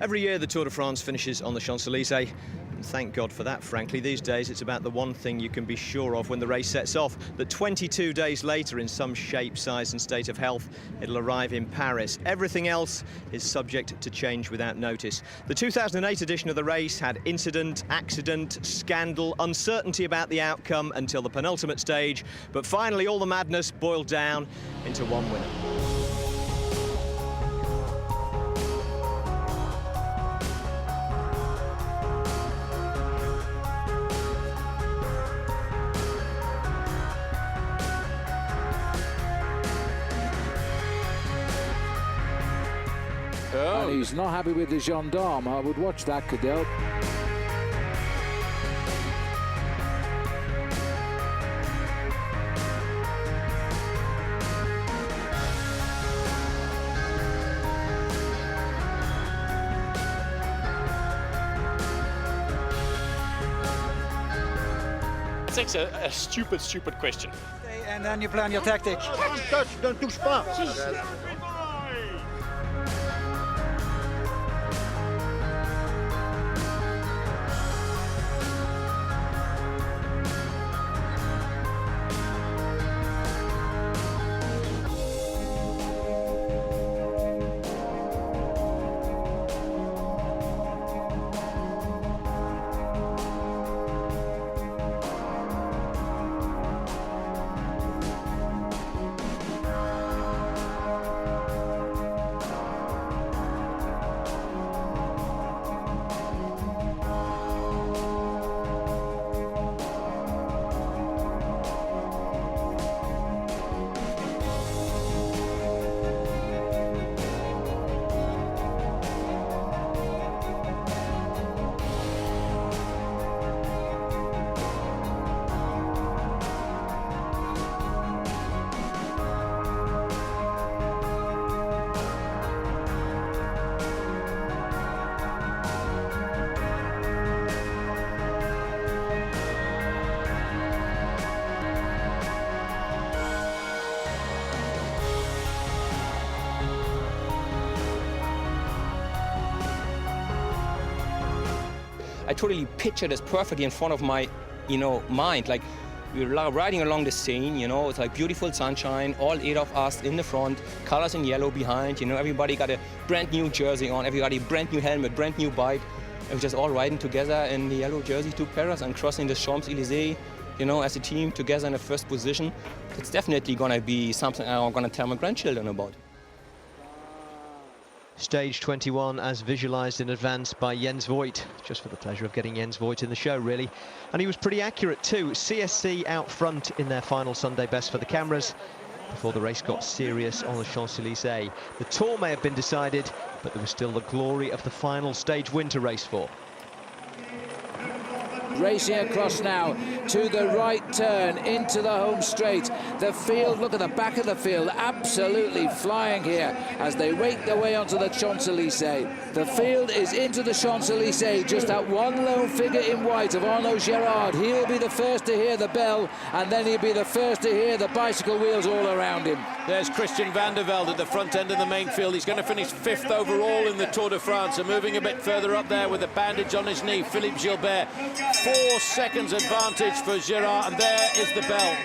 Every year the Tour de France finishes on the Champs-Élysées, and thank God for that, frankly. These days it's about the one thing you can be sure of when the race sets off, that 22 days later, in some shape, size and state of health, it'll arrive in Paris. Everything else is subject to change without notice. The 2008 edition of the race had incident, accident, scandal, uncertainty about the outcome until the penultimate stage, but finally all the madness boiled down into one winner. And he's not happy with the gendarme. I would watch that, Cadell. It's actually a stupid question. And then you plan your tactics. Don't touche pas. I totally pictured this perfectly in front of my, mind. Like, we were riding along the Seine, it's like beautiful sunshine, all 8 of us in the front, colors in yellow behind, everybody got a brand new jersey on, everybody brand new helmet, brand new bike. And we're just all riding together in the yellow jersey to Paris and crossing the Champs-Élysées, as a team together in the first position. It's definitely gonna be something I'm gonna tell my grandchildren about. Stage 21 as visualised in advance by Jens Voigt, just for the pleasure of getting Jens Voigt in the show, really. And he was pretty accurate too. CSC out front in their final Sunday best for the cameras before the race got serious on the Champs-Élysées. The Tour may have been decided, but there was still the glory of the final stage win to race for. Racing across now to the right turn into the home straight. The field, look at the back of the field, absolutely flying here as they wake their way onto the Champs-Élysées. The field is into the Champs-Élysées, just that one lone figure in white of Arnaud Gérard. He'll be the first to hear the bell, and then he'll be the first to hear the bicycle wheels all around him. There's Christian Van der Velde at the front end of the main field. He's going to finish 5th overall in the Tour de France, and moving a bit further up there with a bandage on his knee, Philippe Gilbert. 4 seconds advantage for Gérard, and there is the bell.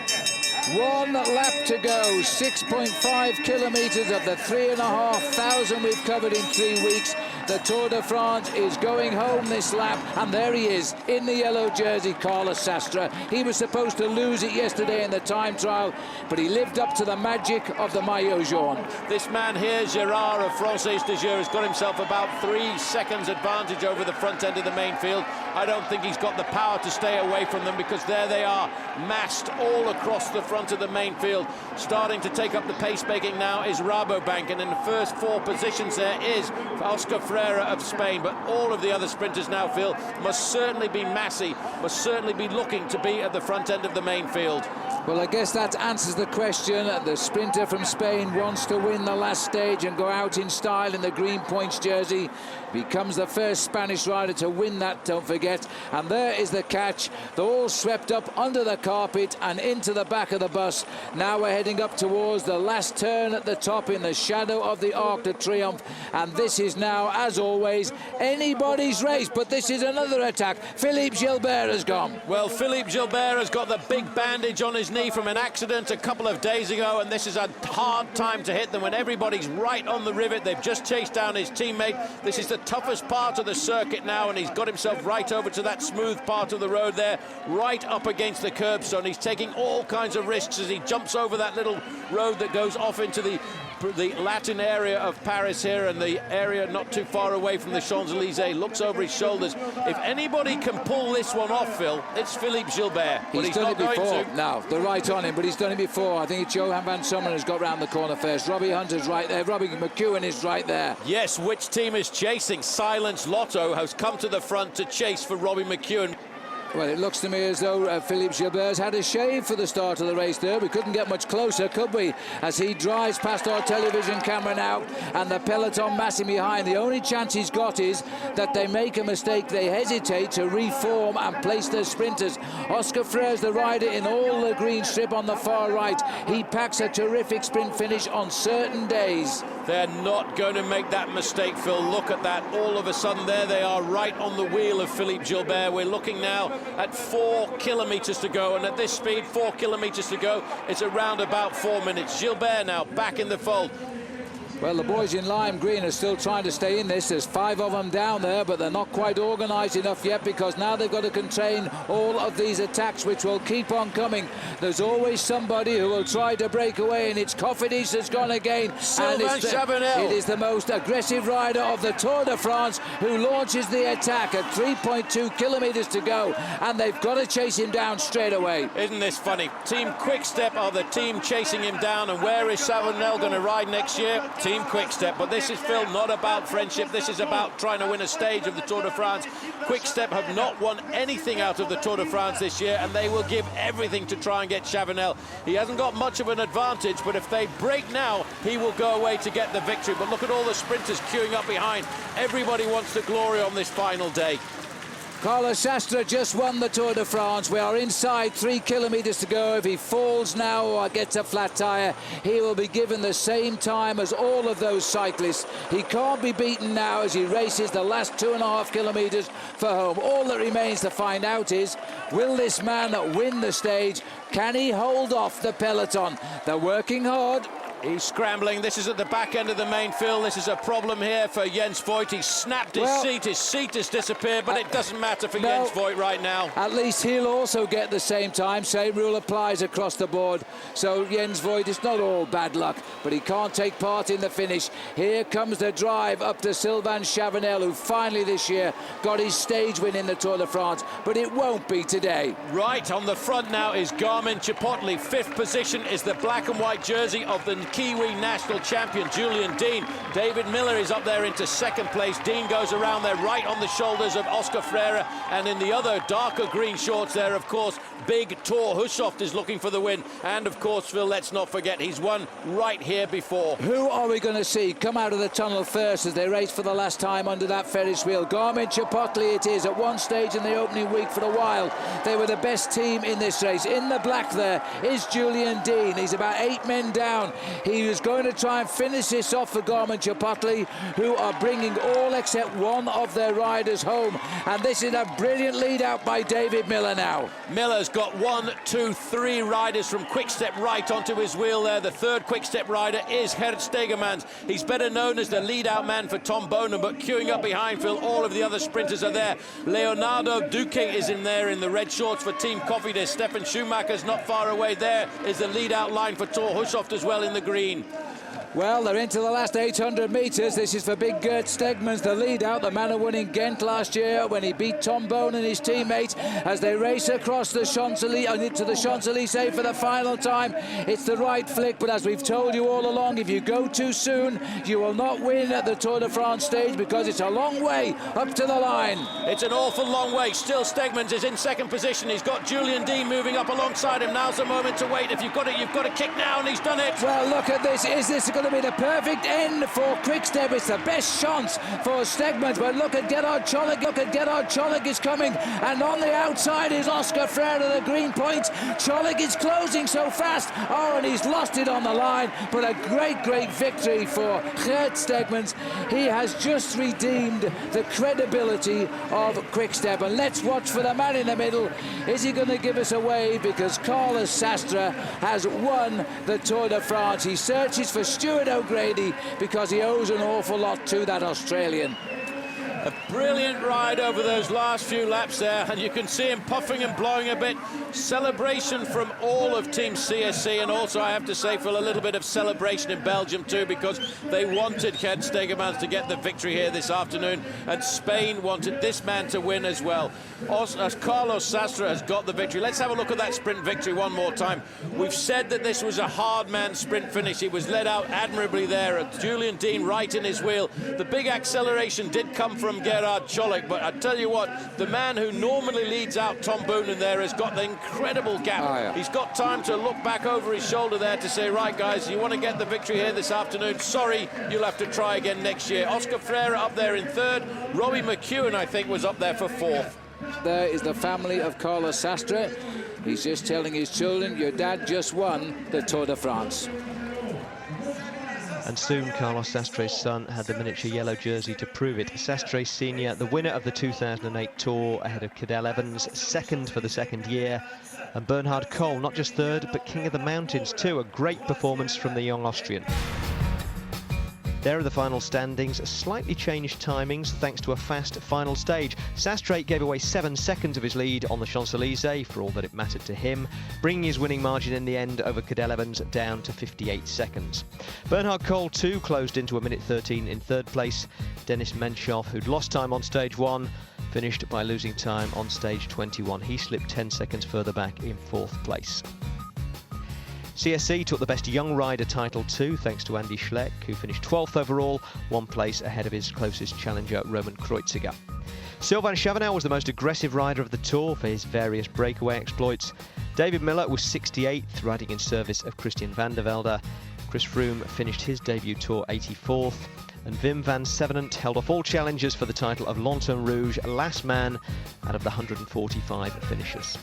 1 lap to go, 6.5 kilometres of the 3,500 we've covered in 3 weeks. The Tour de France is going home this lap, and there he is in the yellow jersey, Carlos Sastre. He was supposed to lose it yesterday in the time trial, but he lived up to the magic of the maillot jaune. This man here, Gérard of Française des Jeux, has got himself about 3 seconds advantage over the front end of the main field. I don't think he's got the power to stay away from them, because there they are, massed all across the front of the main field. Starting to take up the pace-making now is Rabobank, and in the first 4 positions there is Oscar Freire of Spain, but all of the other sprinters now, Phil, must certainly be massy, must certainly be looking to be at the front end of the main field. Well, I guess that answers the question. The sprinter from Spain wants to win the last stage and go out in style in the green points jersey. Becomes the first Spanish rider to win that, don't forget. And there is the catch. They're all swept up under the carpet and into the back of the bus. Now we're heading up towards the last turn at the top in the shadow of the Arc de Triomphe. And this is now, as always, anybody's race, but this is another attack. Philippe Gilbert has gone. Well, Philippe Gilbert has got the big bandage on his knee from an accident a couple of days ago, and this is a hard time to hit them when everybody's right on the rivet. They've just chased down his teammate. This is the toughest part of the circuit now, and he's got himself right over to that smooth part of the road there, right up against the curbstone. He's taking all kinds of risks as he jumps over that little road that goes off into the Latin area of Paris here, and the area not too far away from the Champs-Elysees. Looks over his shoulders. If anybody can pull this one off, Phil, it's Philippe Gilbert. But he's done not it before. going to. No, they're right on him, but he's done it before. I think it's Johan van Someren has got round the corner first. Robbie Hunter's right there. Robbie McEwen is right there. Yes, which team is chasing? Silence Lotto has come to the front to chase for Robbie McEwen. Well, it looks to me as though Philippe Gilbert's had a shave for the start of the race there. We couldn't get much closer, could we? As he drives past our television camera now, and the peloton massing behind. The only chance he's got is that they make a mistake. They hesitate to reform and place their sprinters. Oscar Frere's the rider in all the green strip on the far right. He packs a terrific sprint finish on certain days. They're not going to make that mistake, Phil. Look at that. All of a sudden, there they are, right on the wheel of Philippe Gilbert. We're looking now at 4 kilometres to go, and at this speed, 4 kilometres to go, it's around about 4 minutes. Gilbert now back in the fold. Well, the boys in lime green are still trying to stay in this. There's 5 of them down there, but they're not quite organised enough yet, because now they've got to contain all of these attacks, which will keep on coming. There's always somebody who will try to break away, and it's Cofidis has gone again. Sylvain Chavanel. It is the most aggressive rider of the Tour de France who launches the attack at 3.2 kilometres to go, and they've got to chase him down straight away. Isn't this funny? Team Quick-Step are the team chasing him down, and where is Chavanel going to ride next year? Team Quick-Step. But this is, Phil, not about friendship. This is about trying to win a stage of the Tour de France. Quick-Step have not won anything out of the Tour de France this year, and they will give everything to try and get Chavanel. He hasn't got much of an advantage, but if they break now, he will go away to get the victory. But look at all the sprinters queuing up behind. Everybody wants the glory on this final day. Carlos Sastre just won the Tour de France. We are inside 3 kilometres to go. If he falls now or gets a flat tyre, he will be given the same time as all of those cyclists. He can't be beaten now as he races the last 2.5 kilometres for home. All that remains to find out is, will this man win the stage? Can he hold off the peloton? They're working hard. He's scrambling. This is at the back end of the main field. This is a problem here for Jens Voigt. He's snapped his seat. His seat has disappeared, but it doesn't matter for Jens Voigt right now. At least he'll also get the same time. Same rule applies across the board. So Jens Voigt, it's not all bad luck, but he can't take part in the finish. Here comes the drive up to Sylvain Chavanel, who finally this year got his stage win in the Tour de France, but it won't be today. Right on the front now is Garmin Chipotle. 5th position is the black and white jersey of the Kiwi national champion Julian Dean. David Miller is up there into 2nd place. Dean goes around there right on the shoulders of Oscar Freire, and in the other darker green shorts there, of course, big Thor Hushovd is looking for the win. And of course, Phil, let's not forget, he's won right here before. Who are we going to see come out of the tunnel first as they race for the last time under that Ferris wheel? Garmin Chipotle it is. At one stage in the opening week for a while, they were the best team in this race. In the black there is Julian Dean. He's about 8 men down. He was going to try and finish this off for Garmin Chipotle, who are bringing all except one of their riders home. And this is a brilliant lead out by David Miller now. Miller's got 1, 2, 3 riders from Quick-Step right onto his wheel there. The 3rd Quick-Step rider is Gert Steegmans. He's better known as the lead-out man for Tom Bonen, but queuing up behind Phil, all of the other sprinters are there. Leonardo Duque is in there in the red shorts for Team Cofidis. Stefan Schumacher's not far away. There is the lead-out line for Thor Hushovd as well in the green. Well, they're into the last 800 metres. This is for big Gert Steegmans, the lead out, the man who won in Ghent last year when he beat Tom Bonen and his teammate as they race across the Champs-Elysees into the Champs-Elysees for the final time. It's the right flick, but as we've told you all along, if you go too soon, you will not win at the Tour de France stage because it's a long way up to the line. It's an awful long way. Still, Steegmans is in 2nd position. He's got Julian Dean moving up alongside him. Now's the moment to wait. If you've got it, you've got to kick now, and he's done it. Well, look at this. Is this going to be the perfect end for Quick-Step. It's the best chance for Stegmans, but look at Gerhard Czolek. Look at Gerhard Czolek is coming, and on the outside is Oscar Freire, the green point. Czolek is closing so fast. Oh, and he's lost it on the line, but a great victory for Gert Stegmans. He has just redeemed the credibility of Quick-Step, and let's watch for the man in the middle. Is he going to give us away? Because Carlos Sastre has won the Tour de France. He searches for Stuart O'Grady because he owes an awful lot to that Australian. A brilliant ride over those last few laps there, and you can see him puffing and blowing a bit. Celebration from all of Team CSC, and also I have to say, Phil, a little bit of celebration in Belgium too, because they wanted Gert Stegmans to get the victory here this afternoon, and Spain wanted this man to win as well. As Carlos Sastre has got the victory. Let's have a look at that sprint victory one more time. We've said that this was a hard man sprint finish. He was led out admirably there. Julian Dean right in his wheel. The big acceleration did come from Gerhard Czolek, but I tell you what, the man who normally leads out Tom Boonen there has got the incredible gap. Oh, yeah. He's got time to look back over his shoulder there to say, right guys, you want to get the victory here this afternoon? Sorry, you'll have to try again next year. Oscar Freire up there in third. Robbie McEwen, I think, was up there for fourth. There is the family of Carlos Sastre. He's just telling his children, your dad just won the Tour de France. And soon Carlos Sastre's son had the miniature yellow jersey to prove it. Sastre Senior, the winner of the 2008 Tour, ahead of Cadel Evans, second for the second year. And Bernhard Kohl, not just third, but King of the Mountains too. A great performance from the young Austrian. There are the final standings, slightly changed timings thanks to a fast final stage. Sastre gave away 7 seconds of his lead on the Champs-Élysées for all that it mattered to him, bringing his winning margin in the end over Cadel Evans down to 58 seconds. Bernhard Kohl too closed into a minute 13 in third place. Denis Menchov, who'd lost time on stage 1, finished by losing time on stage 21. He slipped 10 seconds further back in fourth place. CSC took the best young rider title too, thanks to Andy Schleck, who finished 12th overall, 1 place ahead of his closest challenger, Roman Kreuziger. Sylvain Chavanel was the most aggressive rider of the Tour for his various breakaway exploits. David Miller was 68th, riding in service of Christian van der Velde. Chris Froome finished his debut Tour 84th. And Wim van Sevenant held off all challengers for the title of Lanterne Rouge, last man out of the 145 finishers.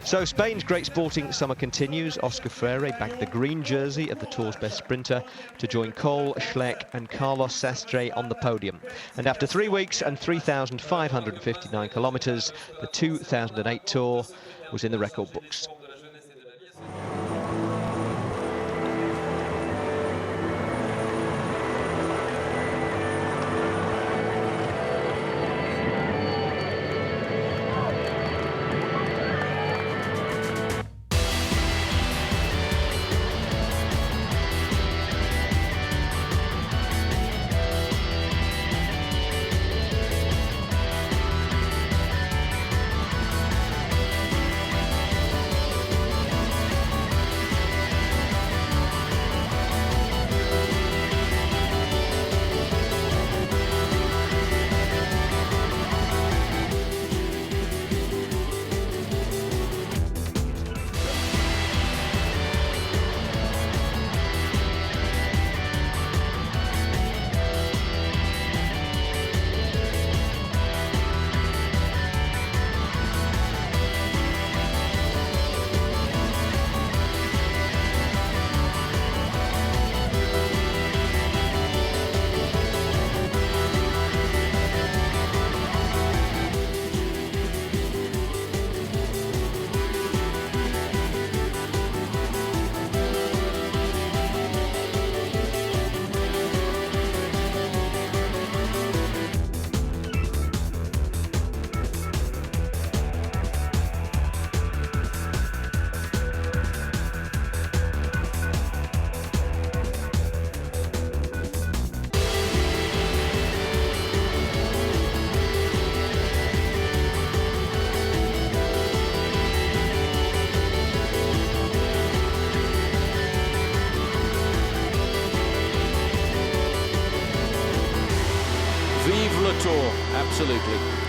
So Spain's great sporting summer continues. Oscar Freire back the green jersey of the Tour's best sprinter to join Kohl, Schleck and Carlos Sastre on the podium. And after 3 weeks and 3,559 kilometres, the 2008 Tour was in the record books. Vive le Tour, absolutely.